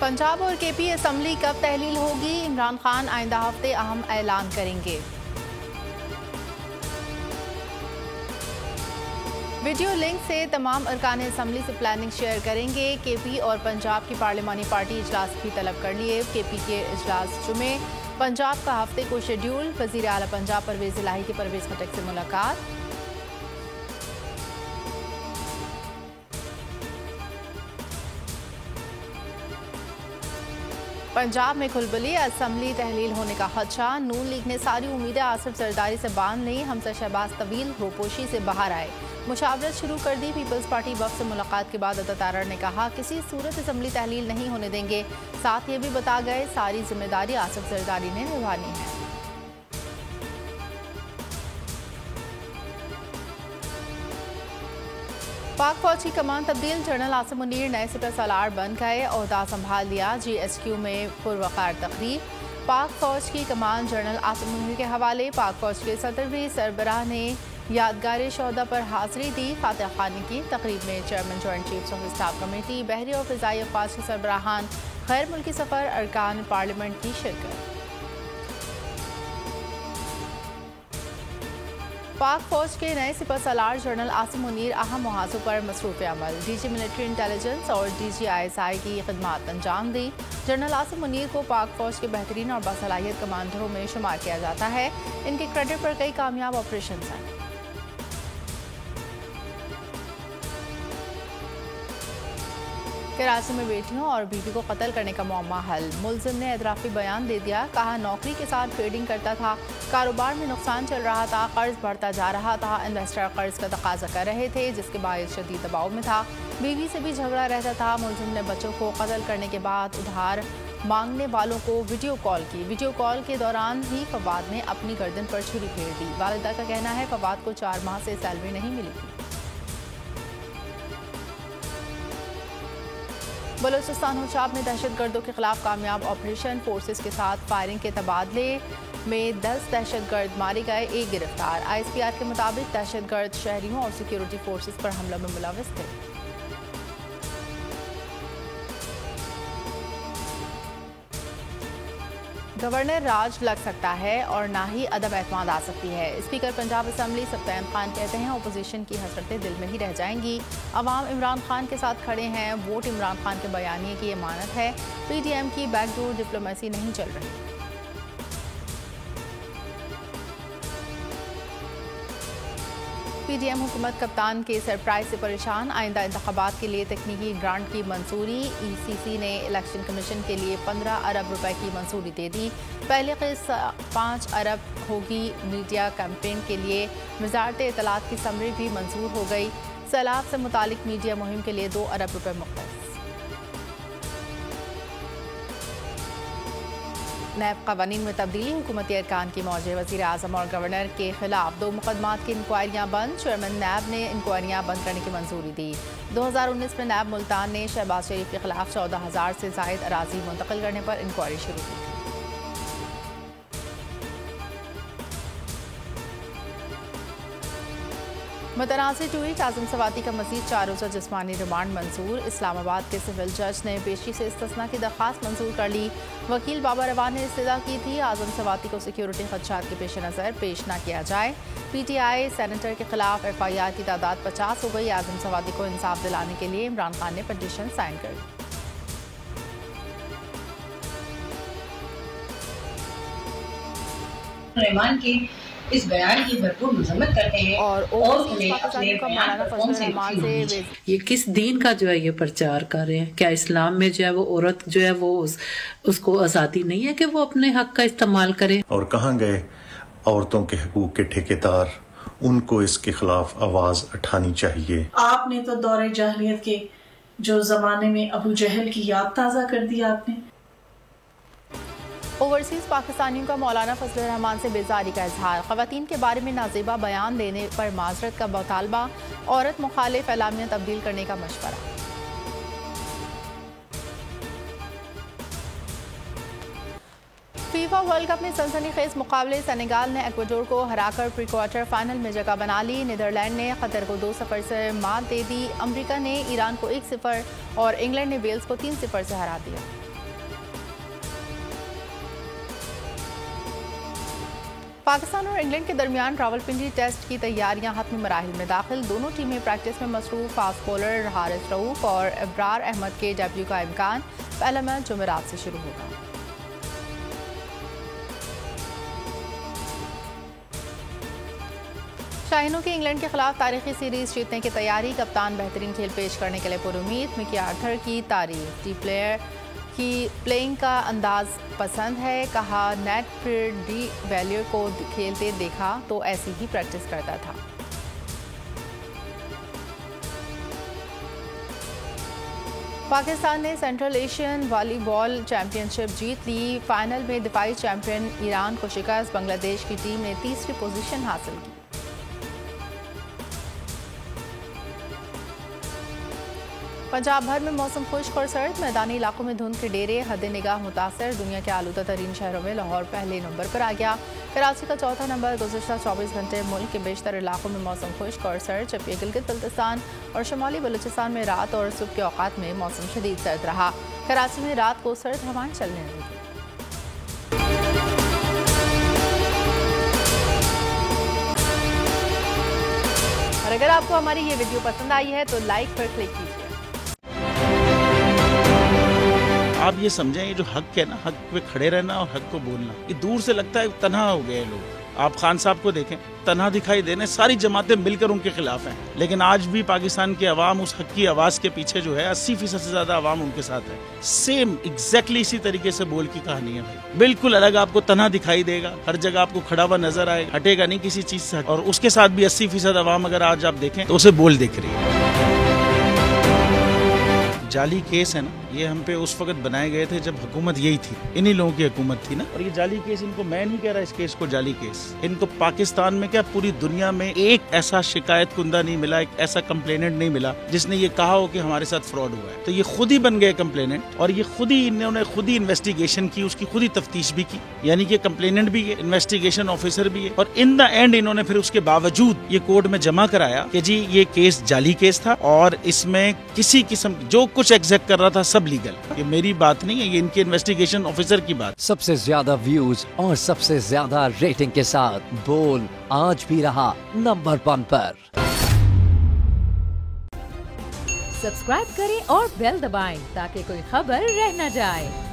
पंजाब और KP assembly कब तहलील होगी? इमरान खान आइंदा हफ्ते अहम ऐलान करेंगे। वीडियो लिंक से तमाम अरकान असम्बली से प्लानिंग शेयर करेंगे। केपी और पंजाब की पार्लिमानी पार्टी इजलास भी तलब कर लिए। केपी के इजलास जुमे, पंजाब का हफ्ते को शेड्यूल। वजीर आला पंजाब परवेज इलाही की परवेज खटक से मुलाकात। पंजाब में खुलबली, असम्बली तहलील होने का खदशा। नून लीग ने सारी उम्मीदें आसिफ जरदारी से बांध ली। हमजा शहबाज तवील रोपोशी से बाहर आए, मुशावरत शुरू कर दी। पीपल्स पार्टी वफ़द से मुलाकात के बाद अता तारड़ ने कहा किसी सूरत असम्बली तहलील नहीं होने देंगे। साथ ये भी बता गए सारी जिम्मेदारी आसिफ जरदारी ने निभानी है। पाक फौज की कमान तब्दील, जनरल आसिम मुनीर नए सिपह सालार बन गए, ओहदा संभाल लिया। GHQ में पुरवकार तकरीब, पाक फौज की कमान जनरल आसिम मुनीर के हवाले। पाक फौज के सदरवी सरबराह ने यादगार शोहदा पर हाजिरी दी। फातिह खानी की तकरीब में chairman joint chiefs of staff committee, बहरी और फ़िज़ाई अफ़वाज के सरबराहान, गैर मुल्की सफ़र, अरकान पार्लियामेंट की शिरकत। पाक फौज के नए सिपह सालार जनरल आसिम मुनीर अहम मुहाज़ों पर मसरूफ़ अमल। DG मिलिट्री इंटेलिजेंस और DG ISI की खिदमात अंजाम दी। जनरल आसिम मुनीर को पाक फौज के बेहतरीन और बासलाहियत कमांडरों में शुमार किया जाता है। इनके क्रेडिट पर कई कामयाब ऑपरेशन हैं। कराची में बेटियों और बीवी को कत्ल करने का मुअम्मा हल, मुलजिम ने एतराफ़ी बयान दे दिया। कहा नौकरी के साथ ट्रेडिंग करता था, कारोबार में नुकसान चल रहा था, कर्ज बढ़ता जा रहा था। इन्वेस्टर कर्ज का तकाजा कर रहे थे जिसके बायस शदीद दबाव में था। बीवी से भी झगड़ा रहता था। मुलजिम ने बच्चों को कत्ल करने के बाद उधार मांगने वालों को वीडियो कॉल की। वीडियो कॉल के दौरान ही फवाद ने अपनी गर्दन पर छुरी फेर दी। वालिदा का कहना है फवाद को 4 माह से सैलरी नहीं मिली थी। बलूचिस्तान हुजाब में दहशतगर्दों के खिलाफ कामयाब ऑपरेशन, फोर्सेस के साथ फायरिंग के तबादले में 10 दहशतगर्द मारे गए, 1 गिरफ्तार। ISPR के मुताबिक दहशतगर्द शहरियों और सिक्योरिटी फोर्सेस पर हमला में मुलविस थे। गवर्नर राज लग सकता है और ना ही अदम एतमाद आ सकती है। स्पीकर पंजाब असम्बली सफ्तान खान कहते हैं अपोजिशन की हसरतें दिल में ही रह जाएंगी। अवाम इमरान खान के साथ खड़े हैं, वोट इमरान खान के बयानिए की अमानत है। PDM की बैकडोर डिप्लोमेसी नहीं चल रही। PDM हुकूमत कप्तान के सरप्राइज से परेशान, आइंदा इंतखाबात के लिए तकनीकी ग्रांट की मंजूरी। ECC ने इलेक्शन कमीशन के लिए 15 अरब रुपए की मंजूरी दे दी। पहले किस्त 5 अरब होगी। मीडिया कैंपेन के लिए वजारत इत्तलात की समरी भी मंजूर हो गई। सैलाब से मुतालिक मीडिया मुहिम के लिए 2 अरब रुपए मुख्तस। नैब कवानीन में तब्दीली, हुकूमती अरकान की मौजे। वज़ीर आज़म और गवर्नर के खिलाफ 2 मुकदमात की इंक्वायरियाँ बंद। चेयरमैन नैब ने इंक्वायरियाँ बंद करने की मंजूरी दी। 2019 में नैब मुल्तान ने शहबाज शरीफ के खिलाफ 14,000 से ज़ायद अराजी मुंतकिल करने पर इंक्वायरी शुरू की। मुतनाज़िर ट्वीट, आज़म सवाती का मज़ीद 4 रोज़ा जिस्मानी रिमांड मंजूर। इस्लामाबाद के सिविल जज ने पेशी से इस्तिस्ना की दरख्वास्त मंजूर कर ली। वकील बाबा रवान ने इस्तदा की थी आज़म सवाती को सिक्योरिटी खदशात के पेश नज़र पेश न किया जाए। PTI सेनेटर के खिलाफ FIR की तादाद 50 हो गई। आज़म सवाती को इंसाफ दिलाने के लिए इमरान खान ने पटिशन साइन कर दी। रहमान की इस बयान की भरपूर मजम्मत करते हैं और ये किस दीन का जो है ये प्रचार कर रहे हैं? क्या इस्लाम में जो है वो औरत जो है वो उसको आज़ादी नहीं है कि वो अपने हक का इस्तेमाल करे? और कहाँ गए औरतों के हकूक के ठेकेदार? उनको इसके खिलाफ आवाज उठानी चाहिए। आपने तो दौरे जाहिलियत के जो जमाने में अबू जहल की याद ताज़ा कर दी आपने। ओवरसीज पाकिस्तानियों का मौलाना फजल रहमान से बेजारी का इजहार। ख़वातीन के बारे में नाज़ेबा बयान देने पर माजरत का मुतालबा। औरत मुखालिफ एलामिया तब्दील करने का मशवरा। फीफा वर्ल्ड कप में सनसनीखेज मुकाबले, सेनेगाल ने इक्वाडोर को हराकर प्री क्वार्टर फाइनल में जगह बना ली। नीदरलैंड ने कतर को 2-0 से मात दे दी। अमेरिका ने ईरान को 1-0 और इंग्लैंड ने वेल्स को 3-0 से हरा दिया। पाकिस्तान और इंग्लैंड के दरमियान रावलपिंडी टेस्ट की तैयारियां हतमी मराहिल में दाखिल। दोनों टीमें प्रैक्टिस में मसरूफ। फास्ट बॉलर हारिस रऊफ और इब्रार अहमद के डेब्यू का इम्कान। पहला मैच जुमेरात से शुरू होगा। शाहीनों की इंग्लैंड के खिलाफ तारीखी सीरीज जीतने की तैयारी। कप्तान बेहतरीन खेल पेश करने के लिए पुरुमीद। मिकी आर्थर की तारीफ। डी प्लेयर की प्लेइंग का अंदाज पसंद है। कहा नेट फिर डी वैल्यू को खेलते देखा तो ऐसी ही प्रैक्टिस करता था। पाकिस्तान ने सेंट्रल एशियन वॉलीबॉल चैंपियनशिप जीत ली। फाइनल में दिफाई चैंपियन ईरान को शिकस्त। बांग्लादेश की टीम ने तीसरी पोजीशन हासिल की। पंजाब भर में मौसम खुश्क और सर्द। मैदानी इलाकों में धुंध के डेरे। हद निगाह मुतासर। दुनिया के आलूदा तरीन शहरों में लाहौर पहले नंबर पर आ गया। कराची का चौथा नंबर। गुज़श्ता 24 घंटे मुल्क के बेशतर इलाकों में मौसम खुश्क और सर्द, जबकि गिलगित बल्तिस्तान और शुमाली बलूचिस्तान में रात और सुबह के औकात में मौसम शदीद सर्द रहा। कराची में रात को सर्द हवाएं चलने लगी। और अगर आपको हमारी ये वीडियो पसंद आई है तो लाइक पर क्लिक कीजिए। आप ये समझें, ये जो हक है ना, हक पे खड़े रहना और हक को बोलना, ये दूर से लगता है तन्हा हो गए लोग। आप खान साहब को देखें, तन्हा दिखाई देने, सारी जमातें मिलकर उनके खिलाफ हैं। लेकिन आज भी पाकिस्तान के अवाम उस हक की आवाज के पीछे जो है 80% से ज्यादा अवाम उनके साथ है। सेम एग्जैक्टली इसी तरीके से बोल की कहानी है भाई। बिल्कुल अलग आपको तन्हा दिखाई देगा, हर जगह आपको खड़ा हुआ नजर आएगा, हटेगा नहीं किसी चीज से। और उसके साथ भी 80% अवाम अगर आज आप देखें तो उसे बोल दिख रही है। जाली केस है ना, ये हम पे उस वक्त बनाए गए थे जब हुकूमत यही थी, इन्हीं लोगों की हुकूमत थी ना। और ये जाली केस, इनको मैं नहीं कह रहा इस केस को जाली केस, इनको पाकिस्तान में क्या पूरी दुनिया में एक ऐसा शिकायत कुंदा नहीं मिला, एक ऐसा कंप्लेनेंट नहीं मिला जिसने ये कहा हो कि हमारे साथ फ्रॉड हुआ है। तो ये खुद ही बन गए कंप्लेनेंट और ये खुद ही इन्होंने खुद ही इन्वेस्टिगेशन की, उसकी खुद ही तफ्तीश भी की। यानी कि कंप्लेनेंट भी है, इन्वेस्टिगेशन ऑफिसर भी है। और इन द एंड इन्होंने फिर उसके बावजूद ये कोर्ट में जमा कराया कि जी ये केस जाली केस था और इसमें किसी किस्म जो कुछ एग्जैक्ट कर रहा था सब लीगल। ये मेरी बात नहीं है, ये इनके इन्वेस्टिगेशन ऑफिसर की बात। सबसे ज्यादा व्यूज और सबसे ज्यादा रेटिंग के साथ बोल आज भी रहा नंबर 1 पर। सब्सक्राइब करें और बेल दबाएं ताकि कोई खबर रह न जाए।